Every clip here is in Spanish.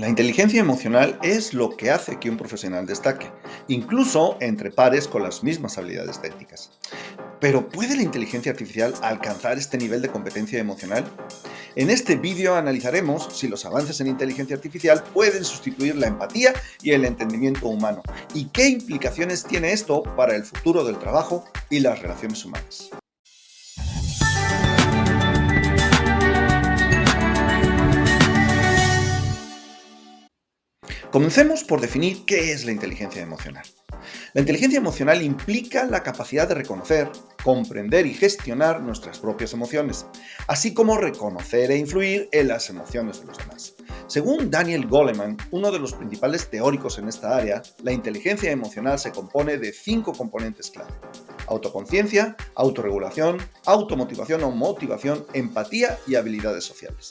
La inteligencia emocional es lo que hace que un profesional destaque, incluso entre pares con las mismas habilidades técnicas. Pero ¿puede la inteligencia artificial alcanzar este nivel de competencia emocional? En este vídeo analizaremos si los avances en inteligencia artificial pueden sustituir la empatía y el entendimiento humano, y qué implicaciones tiene esto para el futuro del trabajo y las relaciones humanas. Comencemos por definir qué es la inteligencia emocional. La inteligencia emocional implica la capacidad de reconocer, comprender y gestionar nuestras propias emociones, así como reconocer e influir en las emociones de los demás. Según Daniel Goleman, uno de los principales teóricos en esta área, la inteligencia emocional se compone de 5 componentes clave: autoconciencia, autorregulación, automotivación o motivación, empatía y habilidades sociales.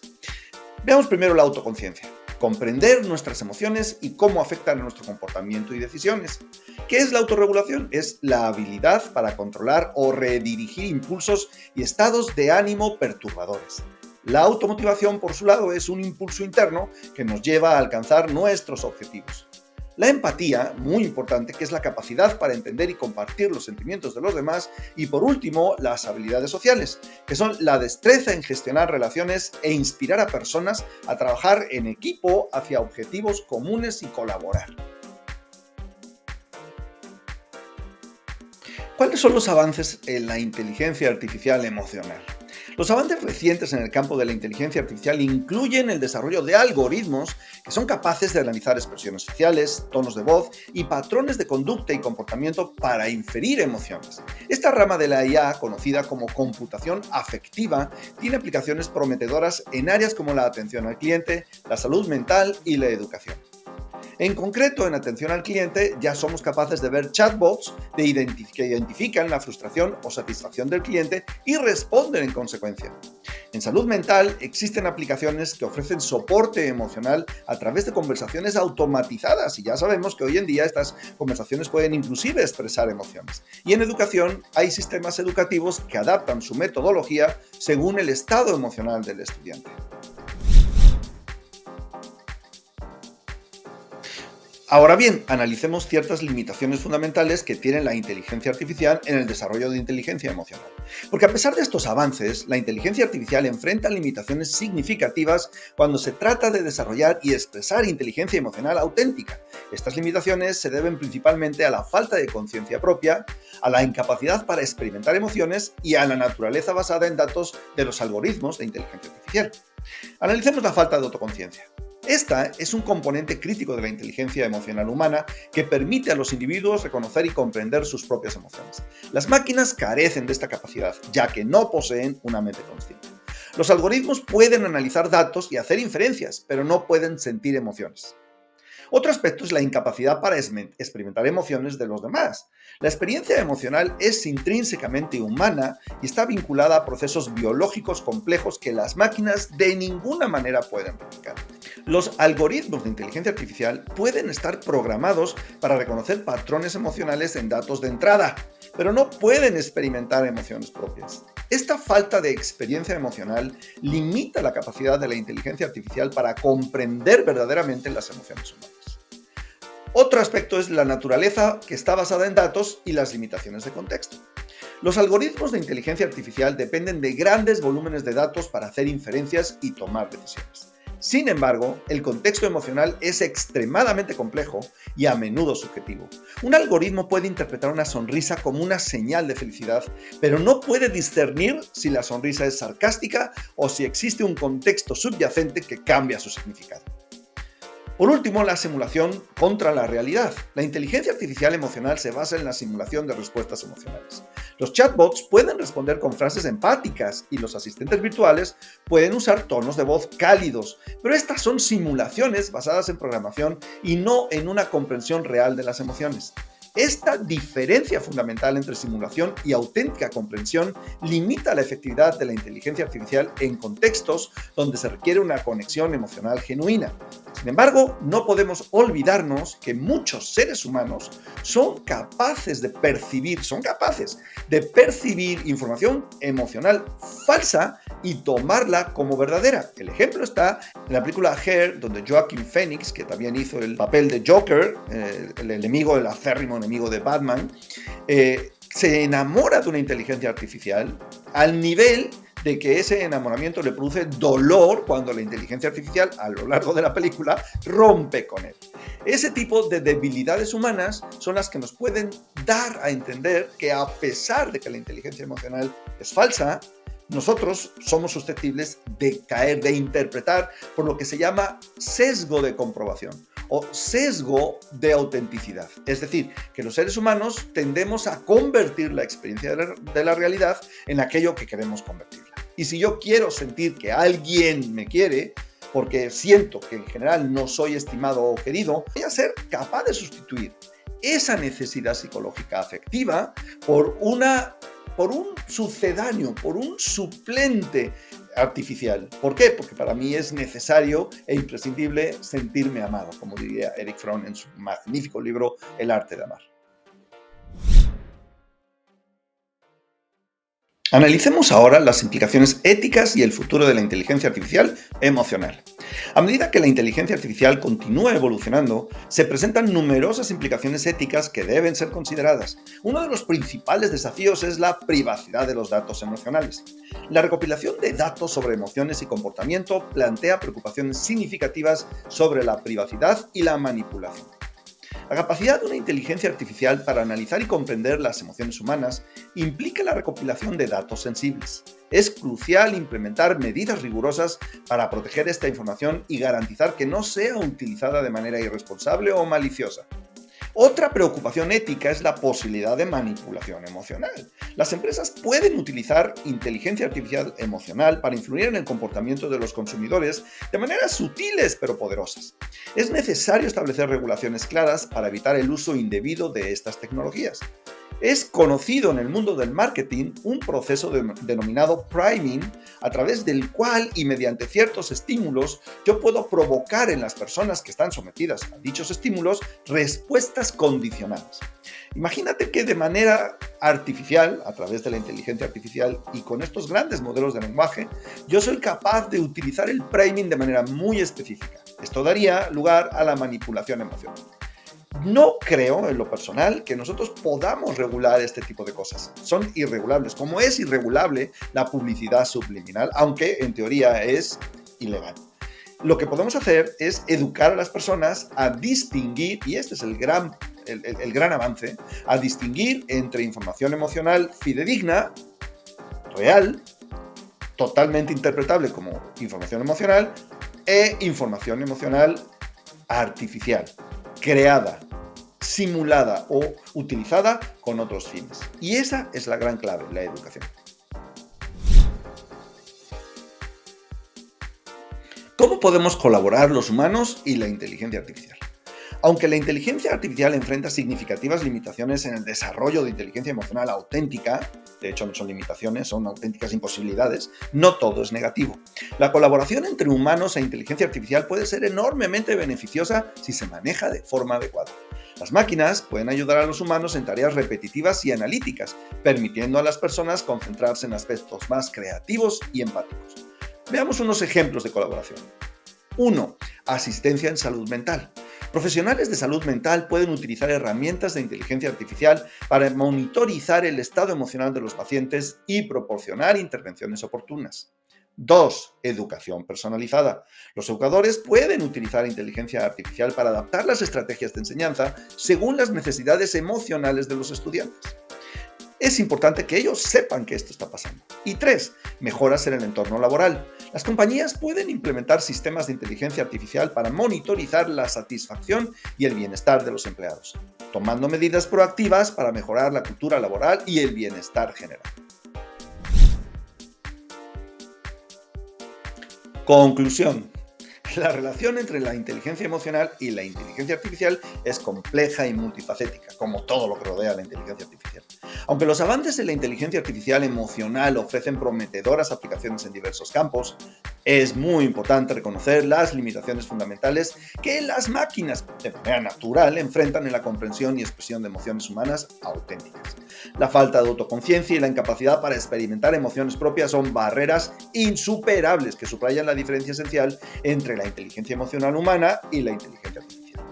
Veamos primero la autoconciencia. Comprender nuestras emociones y cómo afectan a nuestro comportamiento y decisiones. ¿Qué es la autorregulación? Es la habilidad para controlar o redirigir impulsos y estados de ánimo perturbadores. La automotivación, por su lado, es un impulso interno que nos lleva a alcanzar nuestros objetivos. La empatía, muy importante, que es la capacidad para entender y compartir los sentimientos de los demás. Y por último, las habilidades sociales, que son la destreza en gestionar relaciones e inspirar a personas a trabajar en equipo hacia objetivos comunes y colaborar. ¿Cuáles son los avances en la inteligencia artificial emocional? Los avances recientes en el campo de la inteligencia artificial incluyen el desarrollo de algoritmos que son capaces de analizar expresiones faciales, tonos de voz y patrones de conducta y comportamiento para inferir emociones. Esta rama de la IA, conocida como computación afectiva, tiene aplicaciones prometedoras en áreas como la atención al cliente, la salud mental y la educación. En concreto, en atención al cliente, ya somos capaces de ver chatbots que identifican la frustración o satisfacción del cliente y responden en consecuencia. En salud mental, existen aplicaciones que ofrecen soporte emocional a través de conversaciones automatizadas, y ya sabemos que hoy en día estas conversaciones pueden inclusive expresar emociones. Y en educación, hay sistemas educativos que adaptan su metodología según el estado emocional del estudiante. Ahora bien, analicemos ciertas limitaciones fundamentales que tiene la inteligencia artificial en el desarrollo de inteligencia emocional. Porque a pesar de estos avances, la inteligencia artificial enfrenta limitaciones significativas cuando se trata de desarrollar y expresar inteligencia emocional auténtica. Estas limitaciones se deben principalmente a la falta de conciencia propia, a la incapacidad para experimentar emociones y a la naturaleza basada en datos de los algoritmos de inteligencia artificial. Analicemos la falta de autoconciencia. Esta es un componente crítico de la inteligencia emocional humana que permite a los individuos reconocer y comprender sus propias emociones. Las máquinas carecen de esta capacidad, ya que no poseen una mente consciente. Los algoritmos pueden analizar datos y hacer inferencias, pero no pueden sentir emociones. Otro aspecto es la incapacidad para experimentar emociones de los demás. La experiencia emocional es intrínsecamente humana y está vinculada a procesos biológicos complejos que las máquinas de ninguna manera pueden replicar. Los algoritmos de inteligencia artificial pueden estar programados para reconocer patrones emocionales en datos de entrada, pero no pueden experimentar emociones propias. Esta falta de experiencia emocional limita la capacidad de la inteligencia artificial para comprender verdaderamente las emociones humanas. Otro aspecto es la naturaleza, que está basada en datos, y las limitaciones de contexto. Los algoritmos de inteligencia artificial dependen de grandes volúmenes de datos para hacer inferencias y tomar decisiones. Sin embargo, el contexto emocional es extremadamente complejo y a menudo subjetivo. Un algoritmo puede interpretar una sonrisa como una señal de felicidad, pero no puede discernir si la sonrisa es sarcástica o si existe un contexto subyacente que cambia su significado. Por último, la simulación contra la realidad. La inteligencia artificial emocional se basa en la simulación de respuestas emocionales. Los chatbots pueden responder con frases empáticas y los asistentes virtuales pueden usar tonos de voz cálidos, pero estas son simulaciones basadas en programación y no en una comprensión real de las emociones. Esta diferencia fundamental entre simulación y auténtica comprensión limita la efectividad de la inteligencia artificial en contextos donde se requiere una conexión emocional genuina. Sin embargo, no podemos olvidarnos que muchos seres humanos son capaces de percibir información emocional falsa y tomarla como verdadera. El ejemplo está en la película Hair, donde Joaquin Phoenix, que también hizo el papel de Joker, el acérrimo enemigo de Batman, se enamora de una inteligencia artificial al nivel de que ese enamoramiento le produce dolor cuando la inteligencia artificial, a lo largo de la película, rompe con él. Ese tipo de debilidades humanas son las que nos pueden dar a entender que, a pesar de que la inteligencia emocional es falsa, nosotros somos susceptibles de caer, de interpretar por lo que se llama sesgo de comprobación o sesgo de autenticidad. Es decir, que los seres humanos tendemos a convertir la experiencia de la realidad en aquello que queremos convertirla. Y si yo quiero sentir que alguien me quiere, porque siento que en general no soy estimado o querido, voy a ser capaz de sustituir esa necesidad psicológica afectiva por un sucedáneo, por un suplente artificial. ¿Por qué? Porque para mí es necesario e imprescindible sentirme amado, como diría Erich Fromm en su magnífico libro El arte de amar. Analicemos ahora las implicaciones éticas y el futuro de la inteligencia artificial emocional. A medida que la inteligencia artificial continúa evolucionando, se presentan numerosas implicaciones éticas que deben ser consideradas. Uno de los principales desafíos es la privacidad de los datos emocionales. La recopilación de datos sobre emociones y comportamiento plantea preocupaciones significativas sobre la privacidad y la manipulación. La capacidad de una inteligencia artificial para analizar y comprender las emociones humanas implica la recopilación de datos sensibles. Es crucial implementar medidas rigurosas para proteger esta información y garantizar que no sea utilizada de manera irresponsable o maliciosa. Otra preocupación ética es la posibilidad de manipulación emocional. Las empresas pueden utilizar inteligencia artificial emocional para influir en el comportamiento de los consumidores de maneras sutiles pero poderosas. Es necesario establecer regulaciones claras para evitar el uso indebido de estas tecnologías. Es conocido en el mundo del marketing un proceso denominado priming, a través del cual y mediante ciertos estímulos yo puedo provocar en las personas que están sometidas a dichos estímulos respuestas condicionadas. Imagínate que de manera artificial, a través de la inteligencia artificial y con estos grandes modelos de lenguaje, yo soy capaz de utilizar el priming de manera muy específica. Esto daría lugar a la manipulación emocional. No creo, en lo personal, que nosotros podamos regular este tipo de cosas. Son irregulables, como es irregulable la publicidad subliminal, aunque en teoría es ilegal. Lo que podemos hacer es educar a las personas a distinguir, y este es el gran avance, a distinguir entre información emocional fidedigna, real, totalmente interpretable como información emocional, e información emocional artificial, creada, simulada o utilizada con otros fines. Y esa es la gran clave, la educación. ¿Cómo podemos colaborar los humanos y la inteligencia artificial? Aunque la inteligencia artificial enfrenta significativas limitaciones en el desarrollo de inteligencia emocional auténtica, de hecho no son limitaciones, son auténticas imposibilidades, no todo es negativo. La colaboración entre humanos e inteligencia artificial puede ser enormemente beneficiosa si se maneja de forma adecuada. Las máquinas pueden ayudar a los humanos en tareas repetitivas y analíticas, permitiendo a las personas concentrarse en aspectos más creativos y empáticos. Veamos unos ejemplos de colaboración. 1. Asistencia en salud mental. Profesionales de salud mental pueden utilizar herramientas de inteligencia artificial para monitorizar el estado emocional de los pacientes y proporcionar intervenciones oportunas. 2. Educación personalizada. Los educadores pueden utilizar inteligencia artificial para adaptar las estrategias de enseñanza según las necesidades emocionales de los estudiantes. Es importante que ellos sepan que esto está pasando. Y 3. Mejoras en el entorno laboral. Las compañías pueden implementar sistemas de inteligencia artificial para monitorizar la satisfacción y el bienestar de los empleados, tomando medidas proactivas para mejorar la cultura laboral y el bienestar general. Conclusión. La relación entre la inteligencia emocional y la inteligencia artificial es compleja y multifacética, como todo lo que rodea a la inteligencia artificial. Aunque los avances en la inteligencia artificial emocional ofrecen prometedoras aplicaciones en diversos campos, Es muy importante reconocer las limitaciones fundamentales que las máquinas de manera natural enfrentan en la comprensión y expresión de emociones humanas auténticas. La falta de autoconciencia y la incapacidad para experimentar emociones propias son barreras insuperables que subrayan la diferencia esencial entre la inteligencia emocional humana y la inteligencia artificial.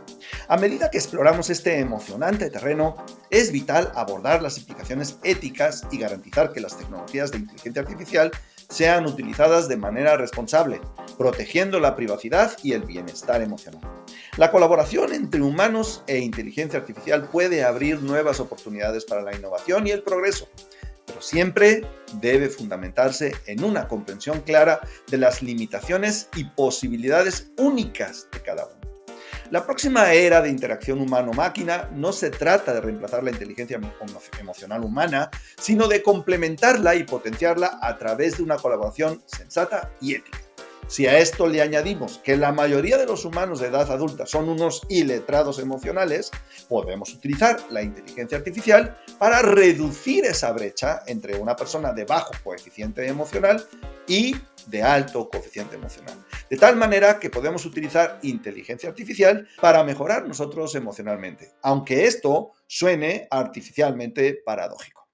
A medida que exploramos este emocionante terreno, es vital abordar las implicaciones éticas y garantizar que las tecnologías de inteligencia artificial sean utilizadas de manera responsable, protegiendo la privacidad y el bienestar emocional. La colaboración entre humanos e inteligencia artificial puede abrir nuevas oportunidades para la innovación y el progreso, pero siempre debe fundamentarse en una comprensión clara de las limitaciones y posibilidades únicas de cada uno. La próxima era de interacción humano-máquina no se trata de reemplazar la inteligencia emocional humana, sino de complementarla y potenciarla a través de una colaboración sensata y ética. Si a esto le añadimos que la mayoría de los humanos de edad adulta son unos iletrados emocionales, podemos utilizar la inteligencia artificial para reducir esa brecha entre una persona de bajo coeficiente emocional y de alto coeficiente emocional. De tal manera que podemos utilizar inteligencia artificial para mejorar nosotros emocionalmente, aunque esto suene artificialmente paradójico.